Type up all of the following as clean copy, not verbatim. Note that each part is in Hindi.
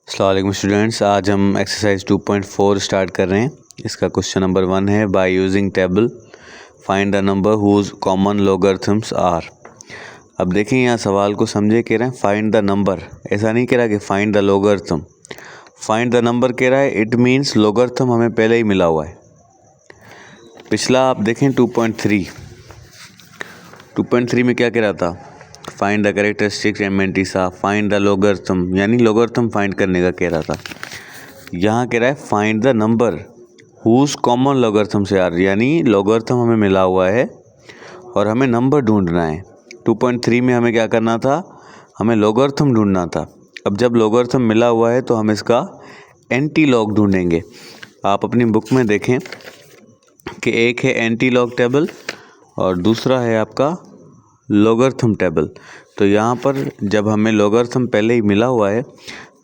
अस्सलाम वालेकुम स्टूडेंट्स, आज हम एक्सरसाइज 2.4 स्टार्ट कर रहे हैं। इसका क्वेश्चन नंबर 1 है, by using table find the number whose common logarithms are. अब देखें यहाँ सवाल को समझे, कह रहे हैं फाइंड द नंबर, ऐसा नहीं कह रहा कि find the logarithm. Find the number कह रहा है, इट मीन्स लॉगरिथम हमें पहले ही मिला हुआ है। पिछला आप देखें 2.3 में क्या कह रहा था, find the characteristics and mantissa, find the logarithm, यानी लॉगरिथम फाइंड करने का कह रहा था। यहाँ कह रहा है find the number whose common logarithm से आर, यानी लॉगरिथम हमें मिला हुआ है और हमें नंबर ढूंढना है। 2.3 में हमें क्या करना था, हमें लॉगरिथम ढूंढना था। अब जब लॉगरिथम मिला हुआ है तो हम इसका एंटी लॉग ढूंढेंगे। आप अपनी बुक में देखें कि एक है एंटी लॉग टेबल और दूसरा है आपका लॉगरिथम टेबल। तो यहाँ पर जब हमें लॉगरिथम पहले ही मिला हुआ है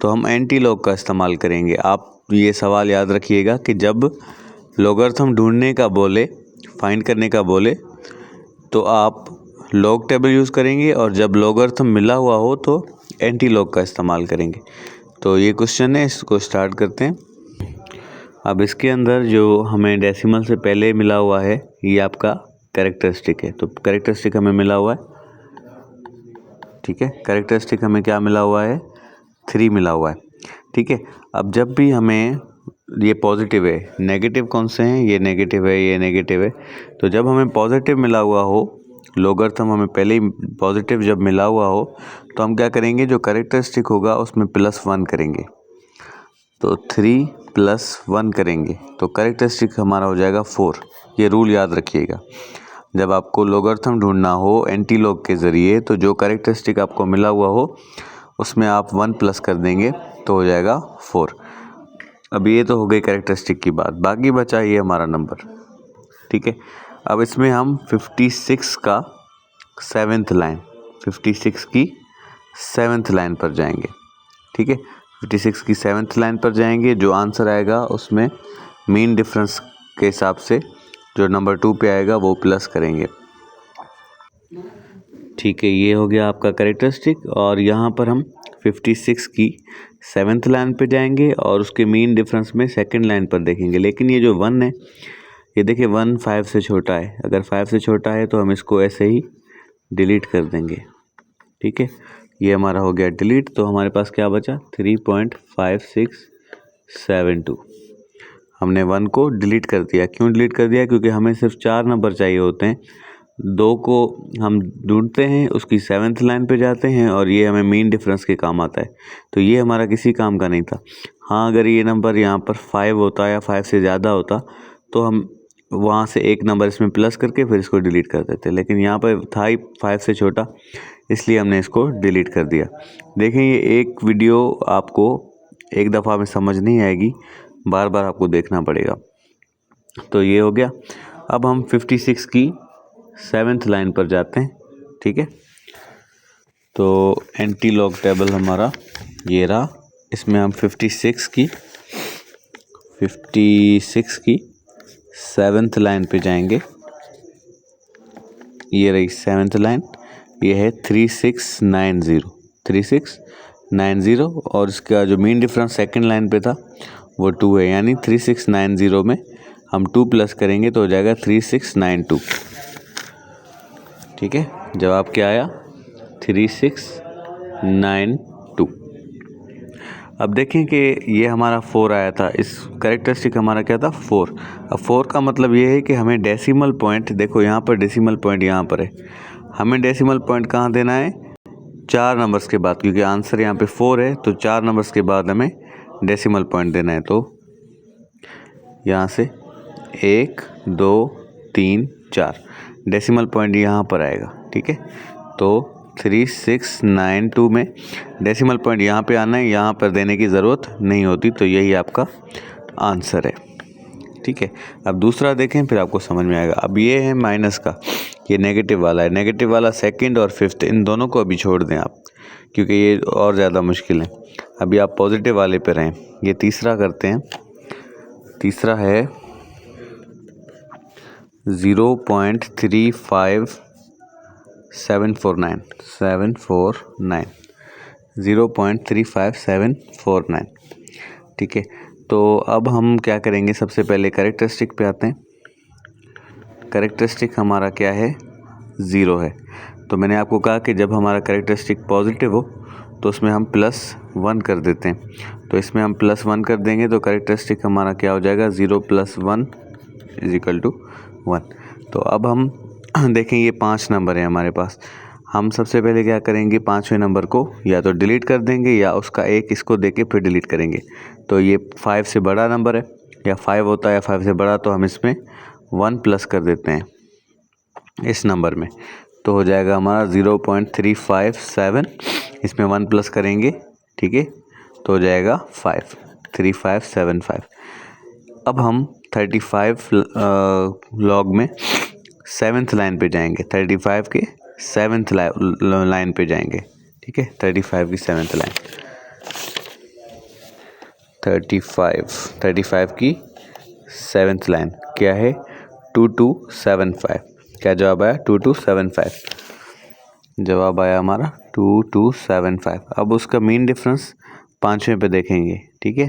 तो हम एंटी लॉग का इस्तेमाल करेंगे। आप ये सवाल याद रखिएगा कि जब लॉगरिथम ढूंढने का बोले, फाइंड करने का बोले, तो आप लॉग टेबल यूज़ करेंगे और जब लॉगरिथम मिला हुआ हो तो एंटी लॉग का इस्तेमाल करेंगे। तो ये क्वेश्चन है, इसको स्टार्ट करते हैं। अब इसके अंदर जो हमें डेसिमल से पहले मिला हुआ है ये आपका कैरेक्टरिस्टिक है। तो कैरेक्टरिस्टिक हमें मिला हुआ है, ठीक है। कैरेक्टरिस्टिक हमें क्या मिला हुआ है, 3 मिला हुआ है, ठीक है। अब जब भी हमें ये पॉजिटिव है, नेगेटिव कौन से हैं, ये नेगेटिव है, ये नेगेटिव है। तो जब हमें पॉजिटिव मिला हुआ हो, लॉगरिथम हमें पहले ही पॉजिटिव जब मिला हुआ हो तो हम क्या करेंगे, जो कैरेक्टरिस्टिक होगा उसमें +1 करेंगे। तो 3 + 1 करेंगे तो कैरेक्टरिस्टिक हमारा हो जाएगा 4। ये रूल याद रखिएगा, जब आपको लॉगरिथम ढूंढना हो एंटी लॉग के ज़रिए तो जो कैरेक्टरिस्टिक आपको मिला हुआ हो उसमें आप 1 प्लस कर देंगे तो हो जाएगा 4। अब ये तो हो गई कैरेक्टरिस्टिक की बात, बाकी बचा ये हमारा नंबर, ठीक है। अब इसमें हम 56 का 7th लाइन, 56 की 7th लाइन पर जाएंगे, ठीक है। 56 की 7th लाइन पर जाएंगे, जो आंसर आएगा उसमें मीन डिफरेंस के हिसाब से जो नंबर 2 पे आएगा वो प्लस करेंगे, ठीक है। ये हो गया आपका कैरेक्टरिस्टिक। और यहाँ पर हम 56 की 7th लाइन पे जाएंगे और उसके मीन डिफरेंस में 2nd लाइन पर देखेंगे। लेकिन ये जो 1 है, ये देखिए 1 5 से छोटा है। अगर 5 से छोटा है तो हम इसको ऐसे ही डिलीट कर देंगे, ठीक है। ये हमारा हो गया डिलीट। तो हमारे पास क्या बचा, 3.5672। हमने 1 को डिलीट कर दिया। क्यों डिलीट कर दिया, क्योंकि हमें सिर्फ 4 नंबर चाहिए होते हैं। 2 को हम ढूंढते हैं, उसकी 7th लाइन पे जाते हैं और ये हमें मीन डिफरेंस के काम आता है। तो ये हमारा किसी काम का नहीं था। हाँ, अगर ये नंबर यहाँ पर 5 होता या 5 से ज़्यादा होता तो हम वहाँ से एक नंबर इसमें प्लस करके फिर इसको डिलीट कर देते, लेकिन यहाँ पर था ही 5 से छोटा, इसलिए हमने इसको डिलीट कर दिया। देखें, ये एक वीडियो आपको एक दफ़ा में समझ नहीं आएगी, बार बार आपको देखना पड़ेगा। तो ये हो गया। अब हम 56 की 7th लाइन पर जाते हैं, ठीक है। तो एंटी लॉग टेबल हमारा ये रहा। इसमें हम 56 की 7th लाइन पे जाएंगे। ये रही 7th लाइन, ये है 3690 और इसका जो मीन डिफरेंस 2nd लाइन पे था वो 2 है, यानी 3690 में हम 2 प्लस करेंगे तो हो जाएगा 3692, ठीक है। जवाब क्या आया, 3692। अब देखें कि ये हमारा 4 आया था, इस कैरेक्टरिस्टिक हमारा क्या था, 4। अब 4 का मतलब ये है कि हमें डेसिमल पॉइंट, देखो यहाँ पर डेसिमल पॉइंट यहाँ पर है, हमें डेसिमल पॉइंट कहाँ देना है, 4 नंबर्स के बाद, क्योंकि आंसर यहाँ पे 4 है तो 4 नंबर्स के बाद हमें डेसिमल पॉइंट देना है। तो यहाँ से 1 2 3 4 डेसिमल पॉइंट यहाँ पर आएगा, ठीक है। तो 3692 में डेसिमल पॉइंट यहाँ पे आना है, यहाँ पर देने की ज़रूरत नहीं होती। तो यही आपका आंसर है, ठीक है। अब दूसरा देखें, फिर आपको समझ में आएगा। अब ये है माइनस का, ये नेगेटिव वाला है। नेगेटिव वाला 2nd और 5th, इन दोनों को अभी छोड़ दें आप, क्योंकि ये और ज़्यादा मुश्किल है। अभी आप पॉजिटिव वाले पे रहें। ये तीसरा करते हैं। तीसरा है 0.35749। 0.35749। ठीक है, तो अब हम क्या करेंगे, सबसे पहले कैरेक्टरिस्टिक पे आते हैं। कैरेक्टरिस्टिक हमारा क्या है, 0 है। तो मैंने आपको कहा कि जब हमारा कैरेक्टरिस्टिक पॉजिटिव हो तो उसमें हम +1 कर देते हैं। तो इसमें हम +1 कर देंगे तो कैरेक्टरिस्टिक हमारा क्या हो जाएगा, 0 + 1 = 1। तो अब हम देखें, ये 5 नंबर है हमारे पास। हम सबसे पहले क्या करेंगे, 5वें नंबर को या तो डिलीट कर देंगे या उसका एक इसको देके फिर डिलीट करेंगे। तो ये 5 से बड़ा नंबर है, या 5 होता है या 5 से बड़ा, तो हम इसमें 1 प्लस कर देते हैं इस नंबर में। तो हो जाएगा हमारा 0.357, इसमें 1 प्लस करेंगे। ठीक है, तो हो जाएगा 5, 3575। अब हम 35 लॉग में 7th लाइन पे जाएंगे, 35 के 7th लाइन पे जाएंगे। ठीक है, 35 की 7th लाइन, 35 की 7th लाइन क्या है, 2275। क्या जवाब आया, 2275। जवाब आया हमारा 2275। अब उसका मीन डिफरेंस 5वें पे देखेंगे। ठीक है,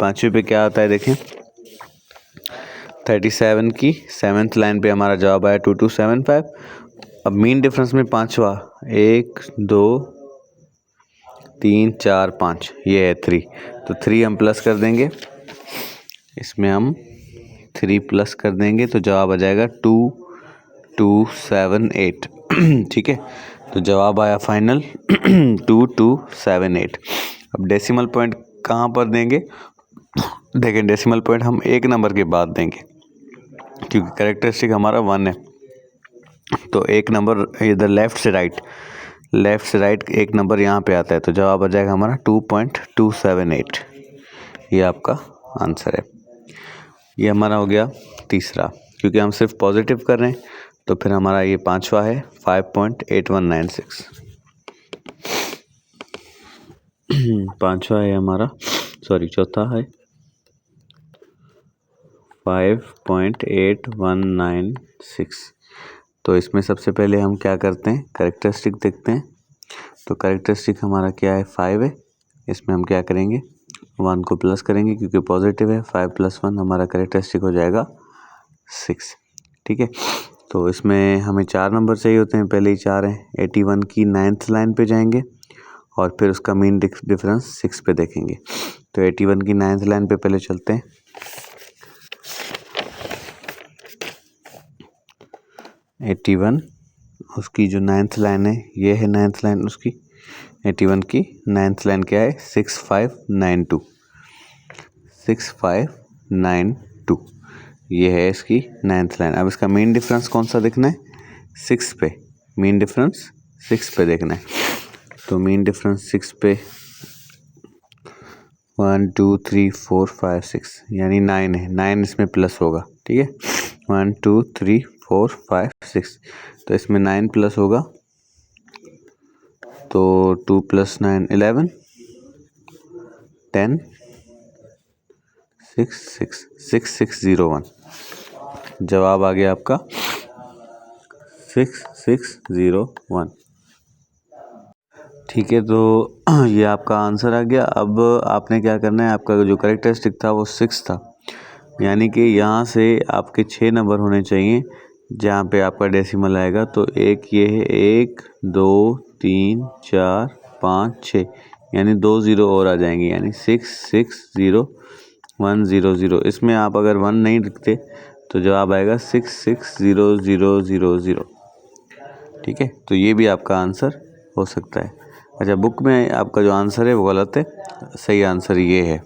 5वें पे क्या आता है देखें, 37 की 7th लाइन पे हमारा जवाब आया 2275। अब मीन डिफरेंस में 5वां, 1 2 3 4 5, ये है 3। तो 3 हम प्लस कर देंगे, इसमें हम 3 प्लस कर देंगे तो जवाब आ जाएगा 2278। ठीक है, तो जवाब आया फाइनल 2278। अब डेसिमल पॉइंट कहाँ पर देंगे, देखें डेसिमल पॉइंट हम एक नंबर के बाद देंगे, क्योंकि कैरेक्टरिस्टिक हमारा 1 है। तो एक नंबर इधर लेफ़्ट से राइट एक नंबर यहाँ पे आता है, तो जवाब आ जाएगा हमारा 2.278। ये आपका आंसर है। ये हमारा हो गया तीसरा, क्योंकि हम सिर्फ पॉजिटिव कर रहे हैं। तो फिर हमारा ये 5वां है 5.8196। 5वां है हमारा, सॉरी चौथा है 5.8196। तो इसमें सबसे पहले हम क्या करते हैं, कैरेक्टरिस्टिक देखते हैं। तो कैरेक्टरिस्टिक हमारा क्या है, 5 है। इसमें हम क्या करेंगे, 1 को प्लस करेंगे क्योंकि पॉजिटिव है। 5 + 1 हमारा कैरेक्टरिस्टिक हो जाएगा 6। ठीक है, तो इसमें हमें 4 नंबर चाहिए होते हैं, पहले ही 4 हैं। 81 की 9th लाइन पे जाएंगे और फिर उसका मीन डिफरेंस 6 पे देखेंगे। तो 81 की 9th लाइन पे पहले चलते हैं। 81 उसकी जो 9th लाइन है, ये है 9th लाइन उसकी। 81 की 9th लाइन क्या है, 6592। 6592 ये है इसकी 9th लाइन। अब इसका मेन डिफरेंस कौन सा देखना है, 6 पे। मेन डिफरेंस 6 पे देखना है। तो मेन डिफरेंस 6 पे 1 2 3 4 5 6 यानी 9 है। 9 इसमें प्लस होगा। ठीक है, 1 2 3 4 5 6, तो इसमें 9 प्लस होगा, तो 2 + 9 11 10 6 6 6601। जवाब आ गया आपका 6601। ठीक है, तो ये आपका आंसर आ गया। अब आपने क्या करना है, आपका जो कैरेक्टरिस्टिक था वो 6 था, यानी कि यहाँ से आपके 6 नंबर होने चाहिए जहाँ पे आपका डेसिमल आएगा। तो एक ये है, 1 2 3 4 5 6, यानी 2 0 और आ जाएंगे, यानी 660100। इसमें आप अगर 1 नहीं लिखते तो जवाब आएगा 660000। ठीक है, तो ये भी आपका आंसर हो सकता है। अच्छा, बुक में आपका जो आंसर है वो गलत है, सही आंसर ये है।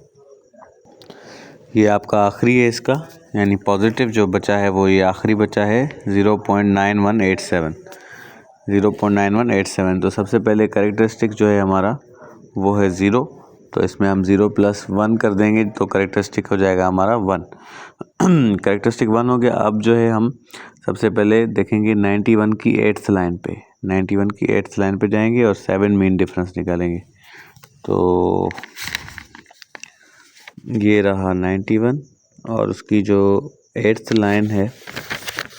ये आपका आखिरी है इसका, यानी पॉजिटिव जो बचा है वो ये आखिरी बचा है 0.9187। 0.9187। तो सबसे पहले कैरेक्टरिस्टिक जो है हमारा वो है 0, तो इसमें हम 0 + 1 कर देंगे तो कैरेक्टरिस्टिक हो जाएगा हमारा 1। कैरेक्टरिस्टिक 1 हो गया। अब जो है हम सबसे पहले देखेंगे 91 की 8th लाइन पे। 91 की 8th लाइन पे जाएंगे और 7 मीन डिफरेंस निकालेंगे। तो ये रहा 91 और उसकी जो 8th लाइन है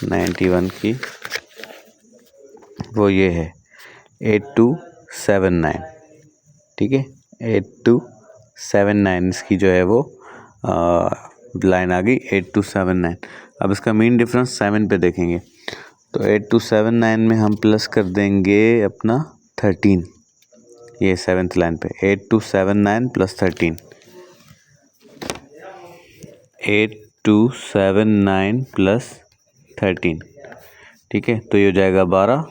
91 की, वो ये है 8279। ठीक है, 8279 इसकी जो है वो लाइन आ गई 8279। अब इसका मीन डिफरेंस 7 पे देखेंगे तो 8279 में हम प्लस कर देंगे अपना 13, ये 7th लाइन पे 8279 प्लस 13, 8279 प्लस 13, ठीक है। तो ये हो जाएगा 12,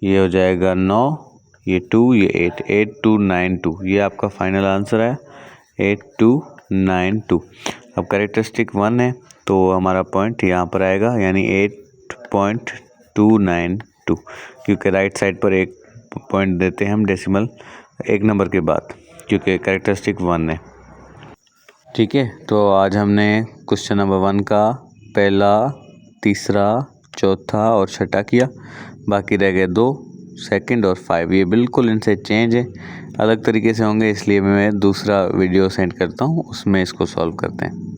ये हो जाएगा 9, ये 2, ये 8, 8292, ये आपका फाइनल आंसर है 8292। अब कैरेक्टरिस्टिक 1 है तो हमारा पॉइंट यहाँ पर आएगा यानी 8.292, क्योंकि राइट साइड पर एक पॉइंट देते हैं हम डेसिमल एक नंबर के बाद, क्योंकि कैरेक्टरिस्टिक 1 है, ठीक है। तो आज हमने क्वेश्चन नंबर 1 का पहला, तीसरा, चौथा और छठा किया, बाकी रह गए 2, सेकंड और 5। ये बिल्कुल इनसे चेंज है, अलग तरीके से होंगे, इसलिए मैं दूसरा वीडियो सेंड करता हूँ, उसमें इसको सॉल्व करते हैं।